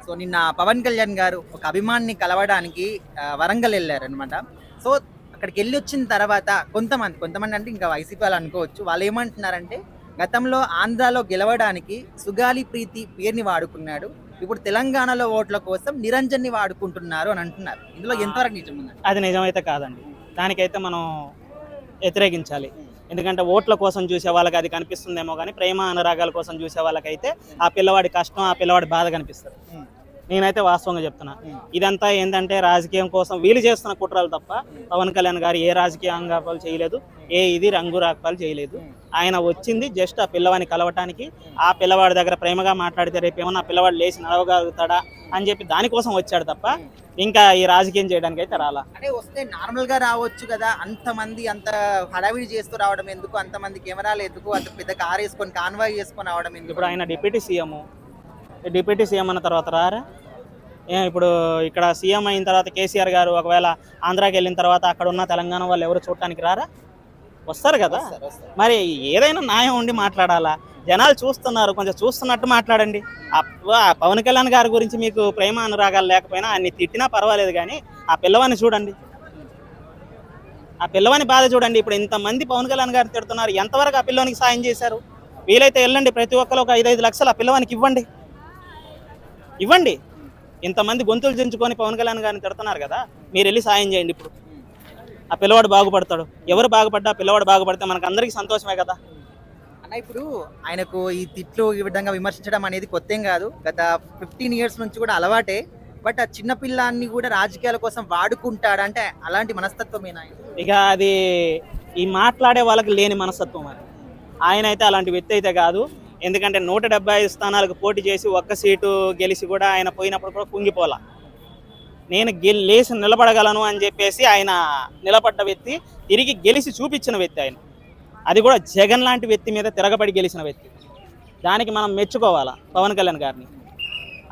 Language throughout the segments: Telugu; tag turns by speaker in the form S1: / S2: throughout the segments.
S1: సో నిన్న పవన్ కళ్యాణ్ గారు ఒక అభిమానిని కలవడానికి వరంగల్ వెళ్ళారనమాట. సో అక్కడికి వెళ్ళి వచ్చిన తర్వాత కొంతమంది అంటే ఇంకా వైసీపీ వాళ్ళు అనుకోవచ్చు. వాళ్ళు ఏమంటున్నారంటే గతంలో ఆంధ్రాలో గెలవడానికి సుగాలి ప్రీతి పేరుని వాడుకున్నాడు. ఇప్పుడు తెలంగాణలో ఓట్ల కోసం నిరంజన్ని వాడుకుంటున్నారు అని అంటున్నారు. ఇందులో ఎంతవరకు నిజం ఉందండి?
S2: అది నిజమైతే కాదండి. దానికైతే మనం వ్యతిరేకించాలి. ఎందుకంటే ఓట్ల కోసం చూసే వాళ్ళకి అది కనిపిస్తుందేమో కానీ ప్రేమ అనురాగాల కోసం చూసే వాళ్ళకైతే ఆ పిల్లవాడి కష్టం, ఆ పిల్లవాడి బాధ కనిపిస్తుంది. నేనైతే వాస్తవంగా చెప్తున్నా. ఇదంతా ఏంటంటే రాజకీయం కోసం వీళ్ళు చేస్తున్న కుట్రలు తప్ప పవన్ కళ్యాణ్ గారు ఏ రాజకీయ అంగాపాలు చేయలేదు, ఇది రంగు రాకపాలు చేయలేదు. ఆయన వచ్చింది జస్ట్ ఆ పిల్లవాడిని కలవటానికి. ఆ పిల్లవాడి దగ్గర ప్రేమగా మాట్లాడితే రేపు ఏమన్నా పిల్లవాడు లేచి నడవగలుగుతాడా అని చెప్పి దానికోసం వచ్చాడు తప్ప ఇంకా ఈ రాజకీయం చేయడానికి అయితే రాలా.
S1: అంటే వస్తే నార్మల్ గా రావచ్చు కదా, అంతమంది అంత హడావిడి చేస్తూ రావడం ఎందుకు, అంతమంది కెమెరాలు ఎందుకు, అంత పెద్ద కార్ వేసుకొని కాన్వాయ్ చేసుకొని రావడం ఎందుకు?
S2: ఇప్పుడు ఆయన డిప్యూటీ సీఎం అన్న తర్వాత రారా? ఇప్పుడు ఇక్కడ సీఎం అయిన తర్వాత కేసీఆర్ గారు ఒకవేళ ఆంధ్రాకి వెళ్ళిన తర్వాత అక్కడ ఉన్న తెలంగాణ వాళ్ళు ఎవరు చూడటానికి రారా? వస్తారు కదా. మరి ఏదైనా న్యాయం ఉండి మాట్లాడాలా. జనాలు చూస్తున్నారు, కొంచెం చూస్తున్నట్టు మాట్లాడండి. పవన్ కళ్యాణ్ గారి గురించి మీకు ప్రేమ అనురాగాలు లేకపోయినా అన్ని తిట్టినా పర్వాలేదు, కానీ ఆ పిల్లవాడిని చూడండి, ఆ పిల్లవాని బాధ చూడండి. ఇప్పుడు ఇంతమంది పవన్ కళ్యాణ్ గారిని తిడుతున్నారు, ఎంతవరకు ఆ పిల్లవానికి సాయం చేశారు? వీలైతే వెళ్ళండి, ప్రతి ఒక్కరు ఒక 5-5 లక్షలు ఆ పిల్లవానికి ఇవ్వండి. ఇంతమంది గొంతులు చించుకొని పవన్ కళ్యాణ్ గారిని తిడుతున్నారు కదా, మీరు వెళ్ళి సాయం చేయండి. ఇప్పుడు ఆ పిల్లవాడు బాగుపడతాడు. ఎవరు బాగుపడ్డా పిల్లవాడు బాగుపడితే మనకు అందరికీ సంతోషమే కదా.
S1: అన్న ఇప్పుడు ఆయనకు ఈ తిట్లు ఈ విధంగా విమర్శించడం అనేది కొత్తేం కాదు, గత 15 years నుంచి కూడా అలవాటే. బట్ ఆ చిన్న పిల్లాన్ని కూడా రాజకీయాల కోసం వాడుకుంటాడు అంటే అలాంటి మనస్తత్వమేనా?
S2: ఇక అది ఈ మాట్లాడే వాళ్ళకి లేని మనస్తత్వం. ఆయన అయితే అలాంటి వ్యక్తి అయితే కాదు. ఎందుకంటే 175 స్థానాలకు పోటీ చేసి ఒక్క సీటు గెలిచి కూడా ఆయన పోయినప్పుడు కూడా కుంగిపోలా. నేను లేచి నిలబడగలను అని చెప్పేసి ఆయన నిలబడ్డ వ్యక్తి, తిరిగి గెలిచి చూపించిన వ్యక్తి ఆయన. అది కూడా జగన్ లాంటి వ్యక్తి మీద తిరగబడి గెలిచిన వ్యక్తి. దానికి మనం మెచ్చుకోవాలా పవన్ కళ్యాణ్ గారిని.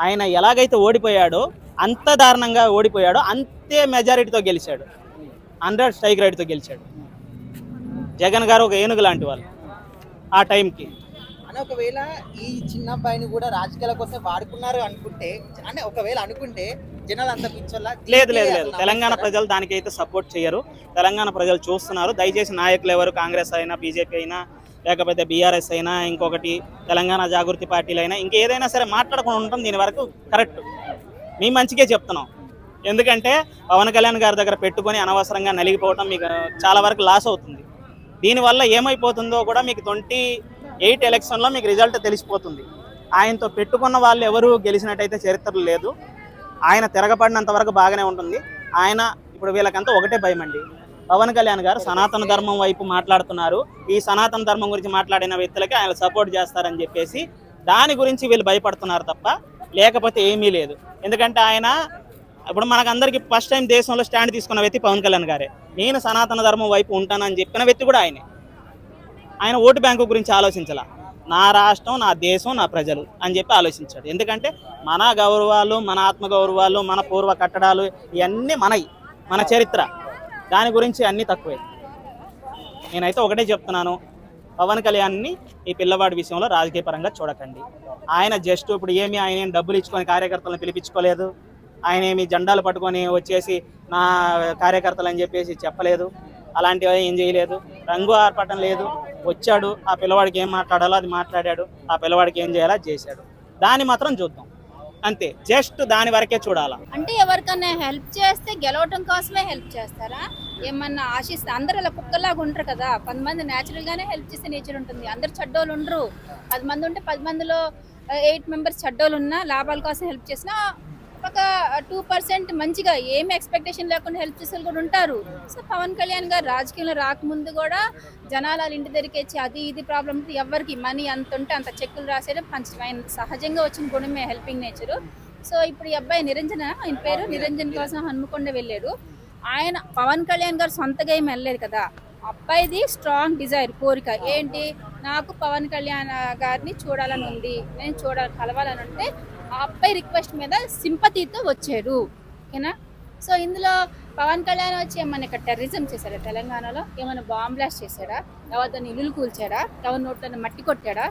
S2: ఆయన ఎలాగైతే ఓడిపోయాడో, అంత దారుణంగా ఓడిపోయాడో అంతే మెజారిటీతో గెలిచాడు. 100 స్ట్రైక్ రేట్తో గెలిచాడు. జగన్ గారు ఒక ఏనుగు లాంటి వాళ్ళు ఆ టైంకి.
S1: అని ఒకవేళ ఈ చిన్న అబ్బాయిని కూడా రాజకీయాల కోసం వాడుకున్నారు అనుకుంటే, అంటే ఒకవేళ అనుకుంటే జనాలు అంత పిచ్చోళ్ళ?
S2: లేదు. తెలంగాణ ప్రజలు దానికైతే సపోర్ట్ చేయరు. తెలంగాణ ప్రజలు చూస్తున్నారు. దయచేసి నాయకులు ఎవరు, కాంగ్రెస్ అయినా, బీజేపీ అయినా, లేకపోతే బీఆర్ఎస్ అయినా, ఇంకొకటి తెలంగాణ జాగృతి పార్టీలు అయినా, ఇంకేదైనా సరే మాట్లాడకుండా ఉండటం దీని వరకు కరెక్ట్. మీ మంచిగా చెప్తున్నాం. ఎందుకంటే పవన్ కళ్యాణ్ గారి దగ్గర పెట్టుకొని అనవసరంగా నలిగిపోవటం మీకు చాలా వరకు లాస్ అవుతుంది. దీనివల్ల ఏమైపోతుందో కూడా మీకు 28 ఎలక్షన్లో మీకు రిజల్ట్ తెలిసిపోతుంది. ఆయనతో పెట్టుకున్న వాళ్ళు ఎవరు గెలిచినట్టయితే చరిత్రలు లేదు. ఆయన తిరగబడినంత వరకు బాగానే ఉంటుంది. ఆయన ఇప్పుడు వీళ్ళకంతా ఒకటే భయం అండి, పవన్ కళ్యాణ్ గారు సనాతన ధర్మం వైపు మాట్లాడుతున్నారు, ఈ సనాతన ధర్మం గురించి మాట్లాడిన వ్యక్తులకి ఆయన సపోర్ట్ చేస్తారని చెప్పేసి దాని గురించి వీళ్ళు భయపడుతున్నారు తప్ప లేకపోతే ఏమీ లేదు. ఎందుకంటే ఆయన ఇప్పుడు మనకందరికీ ఫస్ట్ టైం దేశంలో స్టాండ్ తీసుకున్న వ్యక్తి పవన్ కళ్యాణ్ గారే. నేను సనాతన ధర్మం వైపు ఉంటానని చెప్పిన వ్యక్తి కూడా ఆయనే. ఆయన ఓటు బ్యాంకు గురించి ఆలోచించాల, నా రాష్ట్రం, నా దేశం, నా ప్రజలు అని చెప్పి ఆలోచించాడు. ఎందుకంటే మన గౌరవాలు, మన ఆత్మగౌరవాలు, మన పూర్వ కట్టడాలు ఇవన్నీ మన చరిత్ర, దాని గురించి అన్నీ తక్కువే. నేనైతే ఒకటే చెప్తున్నాను, పవన్ కళ్యాణ్ని ఈ పిల్లవాడి విషయంలో రాజకీయ పరంగా చూడకండి. ఆయన జస్ట్ ఇప్పుడు ఆయన ఏం డబ్బులు ఇచ్చుకొని కార్యకర్తలను పిలిపించుకోలేదు. ఆయన ఏమి జెండాలు పట్టుకొని వచ్చేసి నా కార్యకర్తలు అని చెప్పేసి చెప్పలేదు. అలాంటివి ఏం చేయలేదు. రంగు ఆర్పటం లేదు. వచ్చాడు, ఆ పిల్లవాడికి ఏం మాట్లాడాలో అది మాట్లాడాడు, ఆ పిల్లవాడికి ఏం చేయాలో అది చేశాడు. దాన్ని మాత్రం చూద్దాం అంతే. జస్ట్ దాని వరకే చూడాలా.
S3: అంటే ఎవరికైనా హెల్ప్ చేస్తే గెలవటం కోసమే హెల్ప్ చేస్తారా? ఏమన్నా ఆశిస్తే అందరూ అలా కుక్కలాగా ఉంటారు కదా. 10 మంది న్యాచురల్ గానే హెల్ప్ చేసే నేచర్ ఉంటుంది. అందరు చెడ్డోళ్ళు ఉండరు. 10 మంది ఉంటే 10 మందిలో 8 మెంబర్స్ చెడ్డోళ్ళు ఉన్నా లాభాల కోసం హెల్ప్ చేసినా ఒక 2% మంచిగా ఏమి ఎక్స్పెక్టేషన్ లేకుండా హెల్ప్ చేసే కూడా ఉంటారు. సో పవన్ కళ్యాణ్ గారు రాజకీయంలో రాకముందు కూడా జనాలు వాళ్ళ ఇంటి దగ్గరికి వచ్చి అది ఇది ప్రాబ్లమ్ ఎవరికి మనీ అంత ఉంటే అంత చెక్కులు రాసేయడం పంచమైన సహజంగా వచ్చిన గుణమే హెల్పింగ్ నేచరు. సో ఇప్పుడు ఈ అబ్బాయి ఆయన పేరు నిరంజన్ కోసం హన్మకొండ వెళ్ళాడు. ఆయన పవన్ కళ్యాణ్ గారు సొంతగా ఏమి వెళ్ళలేదు కదా. అబ్బాయిది స్ట్రాంగ్ డిజైర్, కోరిక ఏంటి, నాకు పవన్ కళ్యాణ్ గారిని చూడాలని ఉంది, నేను కలవాలని అంటే ఆ అబ్బాయి రిక్వెస్ట్ మీద సింపతితో వచ్చాడు. ఓకేనా? సో ఇందులో పవన్ కళ్యాణ్ వచ్చి ఏమన్నా ఇక్కడ టెర్రరిజం చేశాడా? తెలంగాణలో ఏమైనా బాంబ్ బ్లాస్ట్ చేశాడా? ఎవరికైనా ఇల్లులు కూల్చాడా? ఎవరి నోట్లైనా మట్టి కొట్టాడా?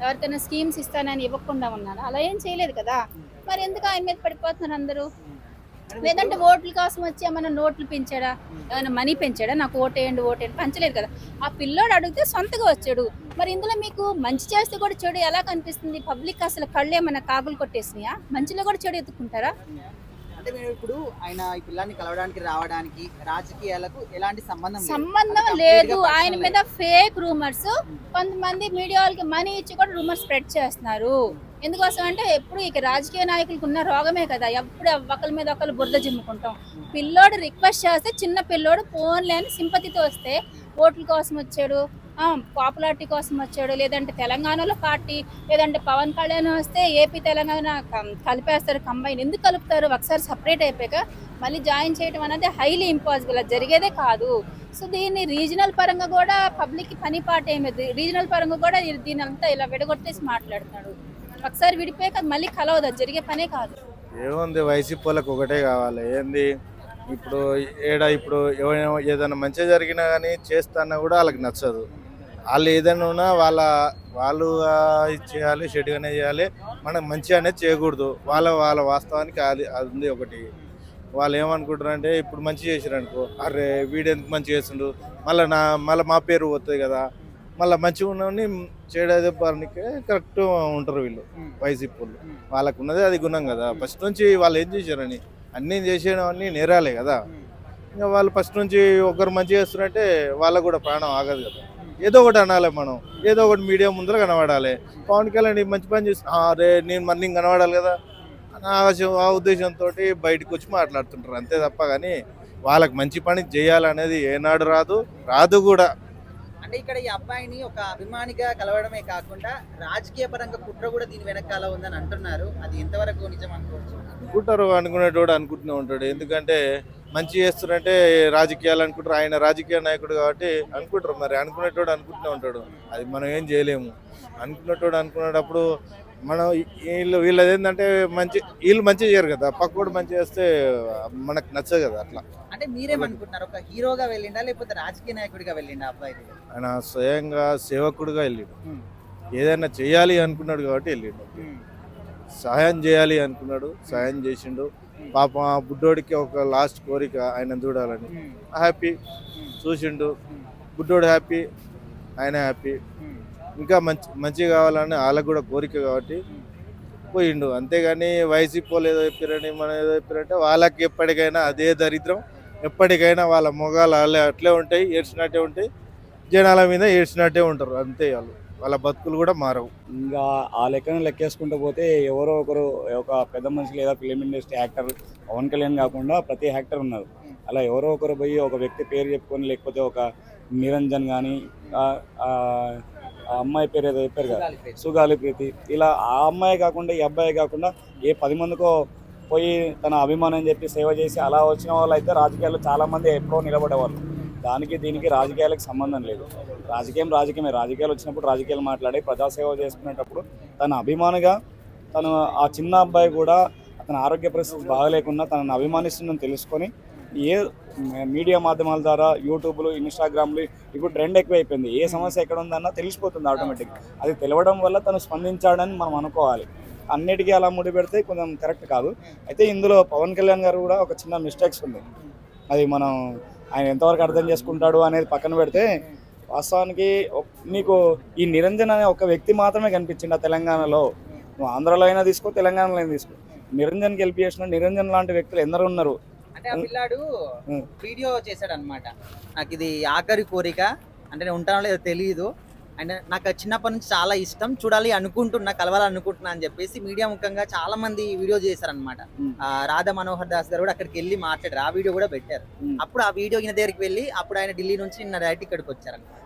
S3: ఎవరికైనా స్కీమ్స్ ఇస్తానని ఇవ్వకుండా ఉన్నాడా? అలా ఏం చేయలేదు కదా. మరి ఎందుకు ఆయన మీద పడిపోతున్నారు అందరూ? లేదంటే ఓట్ల కోసం వచ్చి ఏమైనా నోట్లు పెంచాడా, ఏమైనా మనీ పెంచాడా, నాకు ఓటేయండి పంచలేదు కదా. ఆ పిల్లోడు అడిగితే సొంతగా వచ్చాడు. మరి ఇందులో మీకు మంచి చేస్తే కూడా చెడు ఎలా కనిపిస్తుంది? పబ్లిక్ అసలు కళ్ళు ఏమైనా కాగులు కొట్టేసినాయా? మంచిలో కూడా చెడు ఎత్తుకుంటారా?
S1: అంటే మీరు ఇప్పుడు ఆయన ఈ పిల్లాన్ని కలవడానికి రావడానికి రాజకీయాలకు ఎలాంటి
S3: సంబంధం లేదు. ఆయన మీద ఫేక్ రూమర్స్, కొంతమంది మీడియా వాళ్ళకి మనీ ఇచ్చి కూడా రూమర్స్ స్ప్రెడ్ చేస్తున్నారు. ఎందుకోసం అంటే ఎప్పుడు ఇక రాజకీయ నాయకులకు ఉన్న రోగమే కదా, ఎప్పుడు ఒకరి మీద ఒకరు బురద జిమ్ముకుంటాం. పిల్లోడు రిక్వెస్ట్ చేస్తే, చిన్న పిల్లోడు ఫోన్ లేని సింపతితో వస్తే ఓట్ల కోసం వచ్చాడు, పాపులారిటీ కోసం వచ్చాడు, లేదంటే తెలంగాణలో పార్టీ, లేదంటే పవన్ కళ్యాణ్ వస్తే ఏపీ తెలంగాణ కలిపేస్తారు, కంబైన్. ఎందుకు కలుపుతారు? ఒకసారి సపరేట్ అయిపోయాక మళ్ళీ జాయిన్ చేయడం అనేది హైలీ ఇంపాసిబుల్, అది జరిగేదే కాదు. సో దీన్ని రీజనల్ పరంగా కూడా పబ్లిక్కి పని పాట ఏమేది, రీజనల్ పరంగా కూడా దీని అంతా ఇలా విడగొట్టేసి మాట్లాడుతున్నాడు. ఒకసారి విడిపోయాక మళ్ళీ కలవదు, అది జరిగే పనే కాదు.
S4: ఏముంది, వైసీపీ వాళ్ళకి ఒకటే కావాలి. ఏంది ఇప్పుడు ఇప్పుడు ఏదైనా మంచిగా జరిగినా కానీ చేస్తానా కూడా వాళ్ళకి నచ్చదు. వాళ్ళు ఏదైనా ఉన్నా వాళ్ళు ఇది చేయాలి, చెడుగానే చేయాలి, మనకు మంచి అనేది చేయకూడదు. వాళ్ళ వాస్తవానికి అది ఉంది ఒకటి. వాళ్ళు ఏమనుకుంటారు అంటే ఇప్పుడు మంచి చేసారు అనుకో, అరే వీడు ఎందుకు మంచి చేస్తుండు, మళ్ళీ మా పేరు పోతుంది కదా, మళ్ళీ మంచిగా ఉన్నవని చేయడానికి కరెక్ట్ ఉంటారు వీళ్ళు వైసీపీ వాళ్ళు. వాళ్ళకు ఉన్నది అది గుణం కదా. ఫస్ట్ నుంచి వాళ్ళు ఏం చేశారని అన్నీ చేసేయడం నేరాలే కదా. ఇంకా వాళ్ళు ఫస్ట్ నుంచి ఒకరు మంచి చేస్తున్నారంటే వాళ్ళకు కూడా ప్రాణం ఆగదు కదా. ఏదో ఒకటి అనాలి, మనం ఏదో ఒకటి మీడియా ముందర కనబడాలి. పవన్ కళ్యాణ్ మంచి పని చేస్తున్నా, అరే నేను మళ్ళీ కనబడాలి కదా ఆ ఉద్దేశంతో బయటకు వచ్చి మాట్లాడుతుంటారు అంతే తప్ప. కానీ వాళ్ళకి మంచి పని చేయాలనేది ఏనాడు రాదు కూడా.
S1: అంటే ఇక్కడ ఈ అబ్బాయిని ఒక అభిమానిగా కలవడమే కాకుండా రాజకీయ పరంగా కుట్ర కూడా దీని వెనకాల ఉందని అంటున్నారు. అది ఎంతవరకు నిజం అనుకోవచ్చు?
S4: అనుకునేటోడు అనుకుంటూనే ఉంటాడు. ఎందుకంటే మంచి చేస్తున్నారంటే రాజకీయాలు అనుకుంటారు. ఆయన రాజకీయ నాయకుడు కాబట్టి అనుకుంటారు. మరి అనుకునేటోడు అనుకుంటూనే ఉంటాడు. అది మనం ఏం చేయలేము. అనుకునేటోడు అనుకునేటప్పుడు మనం వీళ్ళది ఏంటంటే వీళ్ళు మంచిగా చేయరు కదా, పక్కోడు మంచి చేస్తే మనకు నచ్చదు కదా. అట్లా
S1: అంటే మీరేమనుకుంటున్నారు? ఒక హీరోగా వెళ్ళిండా లేకపోతే రాజకీయ నాయకుడిగా వెళ్ళిండా అబ్బాయి?
S4: ఆయన స్వయంగా సేవకుడుగా వెళ్ళిండు. ఏదైనా చేయాలి అనుకున్నాడు కాబట్టి వెళ్ళిండు. సహాయం చేయాలి అనుకున్నాడు, సహాయం చేసిండు. పాపం ఆ బుడ్డోడికి ఒక లాస్ట్ కోరిక ఆయన చూడాలని. హ్యాపీ చూసిండు, బుడ్డోడు హ్యాపీ, ఆయన హ్యాపీ. ఇంకా మంచిగా కావాలని వాళ్ళకు కూడా కోరిక కాబట్టి పోయిండు. అంతేగాని వైసీపీ వాళ్ళు ఏదో చెప్పారని మనం ఏదో చెప్పారంటే వాళ్ళకి ఎప్పటికైనా అదే దరిద్రం, ఎప్పటికైనా వాళ్ళ మొగాలు అట్లే ఉంటాయి, ఏడ్చినట్టే ఉంటాయి, జనాల మీద ఏడ్చినట్టే ఉంటారు. అంతే వాళ్ళ బతుకులు కూడా మారవు.
S5: ఇంకా ఆ లెక్కను లెక్కేసుకుంటూ పోతే ఎవరో ఒకరు, ఒక పెద్ద మనిషి లేదా film industry actor, Pawan Kalyan కాకుండా ప్రతి యాక్టర్ ఉన్నారు. అలా ఎవరో ఒకరు పోయి ఒక వ్యక్తి పేరు చెప్పుకొని, లేకపోతే ఒక నిరంజన్ కానీ ఆ అమ్మాయి పేరు ఏదో చెప్పారు కదా, సుగాలి ప్రీతి, ఇలా ఆ అమ్మాయి కాకుండా ఈ అబ్బాయి కాకుండా ఏ 10 మందికో పోయి తన అభిమానం చెప్పి సేవ చేసి అలా వచ్చిన వాళ్ళు అయితే రాజకీయాల్లో చాలామంది ఎప్పుడో నిలబడేవాళ్ళు. దీనికి రాజకీయాలకు సంబంధం లేదు. రాజకీయమే. రాజకీయాలు వచ్చినప్పుడు రాజకీయాలు మాట్లాడి ప్రజాసేవ చేసుకునేటప్పుడు తన అభిమానిగా తను ఆ చిన్న అబ్బాయి కూడా అతని ఆరోగ్య పరిస్థితి బాగలేకున్నా తనను అభిమానిస్తుందని తెలుసుకొని ఏ మీడియా మాధ్యమాల ద్వారా, యూట్యూబ్లు, ఇన్స్టాగ్రామ్లు ఇప్పుడు ట్రెండ్ ఎక్కువైపోయింది. ఏ సమస్య ఎక్కడ ఉందన్నా తెలిసిపోతుంది ఆటోమేటిక్. అది తెలవడం వల్ల తను స్పందించాడని మనం అనుకోవాలి. అన్నిటికీ అలా ముడి పెడితే కొంచెం కరెక్ట్ కాదు. అయితే ఇందులో పవన్ కళ్యాణ్ గారు కూడా ఒక చిన్న మిస్టేక్స్ ఉంది. అది మనం ఆయన ఎంతవరకు అర్థం చేసుకుంటాడు అనేది పక్కన పెడితే, వాస్తవానికి నీకు ఈ నిరంజన్ అనే ఒక వ్యక్తి మాత్రమే కనిపించింది తెలంగాణలో. నువ్వు ఆంధ్రాలో అయినా తీసుకో, తెలంగాణలో అయినా తీసుకో. నిరంజన్కి హెల్ప్ చేసిన నిరంజన్ లాంటి వ్యక్తులు ఎందరో ఉన్నారు.
S1: అంటే ఆ పిల్లాడు వీడియో చేశాడు అనమాట, నాకు ఇది ఆఖరి కోరిక, అంటే నేను ఉంటానో లేదో తెలియదు, అండ్ నాకు చిన్నప్పటి నుంచి చాలా ఇష్టం, చూడాలి అనుకుంటున్నా, కలవాలనుకుంటున్నా అని చెప్పేసి మీడియా ముఖంగా చాలా మంది వీడియో చేశారనమాట. రాధా మనోహర్ దాస్ గారు కూడా అక్కడికి వెళ్ళి మాట్లాడారు, ఆ వీడియో కూడా పెట్టారు. అప్పుడు ఆ వీడియో ఈయన దగ్గరికి వెళ్ళి అప్పుడు ఆయన ఢిల్లీ నుంచి నిన్న డైరెక్ట్ ఇక్కడికి వచ్చారనమాట.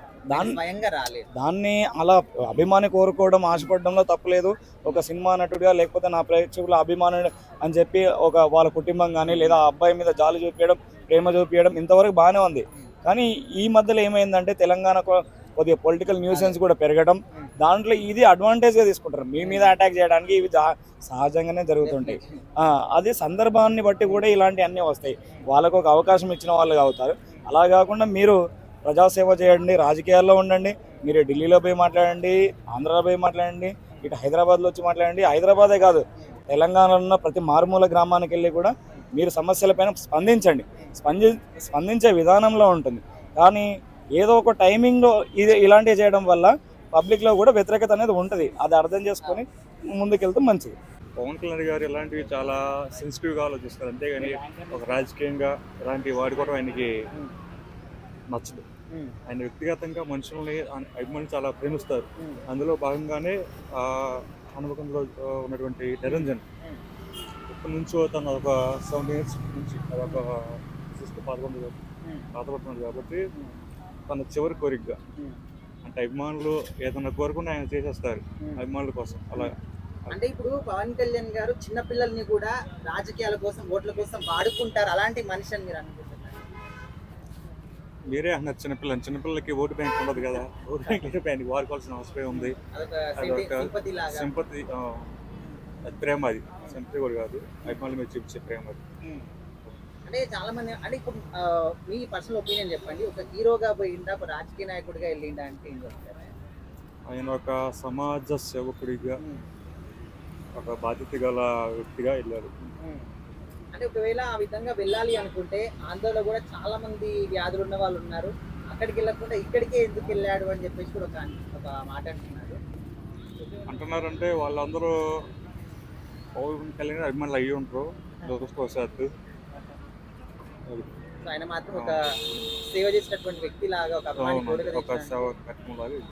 S1: స్వయంగా రాలేదు.
S5: దాన్ని అలా అభిమాని కోరుకోవడం, ఆశపడడంలో తప్పలేదు. ఒక సినిమా నటుడిగా లేకపోతే నా ప్రేక్షకుల అభిమానుడు అని చెప్పి ఒక వాళ్ళ కుటుంబం కానీ లేదా ఆ అబ్బాయి మీద జాలి చూపించడం, ప్రేమ చూపించడం ఇంతవరకు బాగానే ఉంది. కానీ ఈ మధ్యలో ఏమైందంటే తెలంగాణ కొద్దిగా పొలిటికల్ న్యూసెన్స్ కూడా పెరగడం, దాంట్లో ఇది అడ్వాంటేజ్గా తీసుకుంటారు. మీ మీద అటాక్ చేయడానికి ఇవి సహజంగానే జరుగుతుంటాయి. అది సందర్భాన్ని బట్టి కూడా ఇలాంటి అన్నీ వస్తాయి. వాళ్ళకు ఒక అవకాశం ఇచ్చిన వాళ్ళు అవుతారు. అలా కాకుండా మీరు ప్రజాసేవ చేయండి, రాజకీయాల్లో ఉండండి. మీరు ఢిల్లీలో పోయి మాట్లాడండి, ఆంధ్రాలో పోయి మాట్లాడండి, ఇటు హైదరాబాద్లో వచ్చి మాట్లాడండి. హైదరాబాదే కాదు, తెలంగాణలో ఉన్న ప్రతి మారుమూల గ్రామానికి వెళ్ళి కూడా మీరు సమస్యలపైన స్పందించండి. స్పందించే విధానంలో ఉంటుంది. కానీ ఏదో ఒక టైమింగ్లో ఇలాంటివి చేయడం వల్ల పబ్లిక్లో కూడా వ్యతిరేకత అనేది ఉంటుంది. అది అర్థం చేసుకొని ముందుకెళ్తే మంచిది.
S6: పవన్ కళ్యాణ్ గారు ఇలాంటివి చాలా సెన్సిటివ్గా ఆలోచిస్తారు, అంతేగాని ఒక రాజకీయంగా ఇలాంటివి వాడుకోవడం ఆయనకి నచ్చదు. ఆయన వ్యక్తిగతంగా మనుషుల్ని అభిమానులు చాలా ప్రేమిస్తారు. అందులో భాగంగానే హనుమకొండలో ఉన్నటువంటి నిరంజన్ ఇప్పటి నుంచో తను ఒక 7 years నుంచి అదొక 11 బాధపడుతున్నాడు. కాబట్టి తన చివరి కోరికగా అంటే అభిమానులు ఏదైనా కోరుకుని ఆయన చేసేస్తారు అభిమానుల కోసం. అలా
S1: అంటే ఇప్పుడు పవన్ కళ్యాణ్ గారు చిన్న పిల్లల్ని కూడా రాజకీయాల కోసం ఓట్ల కోసం వాడుకుంటారు, అలాంటి మనిషి అని మీరు అనుకుంటున్నారు?
S6: మీరే అన్నారు చిన్నపిల్లలకి ఓటు బ్యాంక్ ఉండదు కదా, ఓటు బ్యాంక్ ఆయనకి వాడుకోవాల్సిన అవసరం ఉంది. అదొక
S1: సింపతి లాగా.
S6: సింపతి, అది ప్రేమ, అది సింపతి కూడా కాదు, అభిమానుల మీద చూపించే ప్రేమ అది.
S1: అంటే చాలా మంది అంటే ఇప్పుడు మీ పర్సనల్ ఒపీనియన్ చెప్పండి, ఒక హీరోగా పోయిందా ఒక రాజకీయ నాయకుడిగా వెళ్ళిందా అంటే ఏం చెప్తారు?
S6: ఆయన ఒక సమాజ సేవకుడిగా, ఒక బాధ్యత గల వ్యక్తిగా వెళ్ళారు.
S1: అంటే ఒకవేళ ఆ విధంగా వెళ్ళాలి అనుకుంటే ఆంధ్రలో కూడా చాలా మంది వ్యాధులు ఉన్న వాళ్ళు ఉన్నారు, అక్కడికి వెళ్ళకుండా ఇక్కడికే ఎందుకు వెళ్ళాడు అని చెప్పేసి కూడా ఒక మాట
S6: అంటున్నారంటే వాళ్ళందరూ పవన్ కళ్యాణ్ అభిమానులు అయ్యి ఉంటారు దురదృష్టవశాత్తు.
S1: ఆయన మాత్రం ఒక సేవ చేసినటువంటి వ్యక్తి లాగా, ఒక అభిమాని
S6: ఒక సేవ కట్టడం లాగా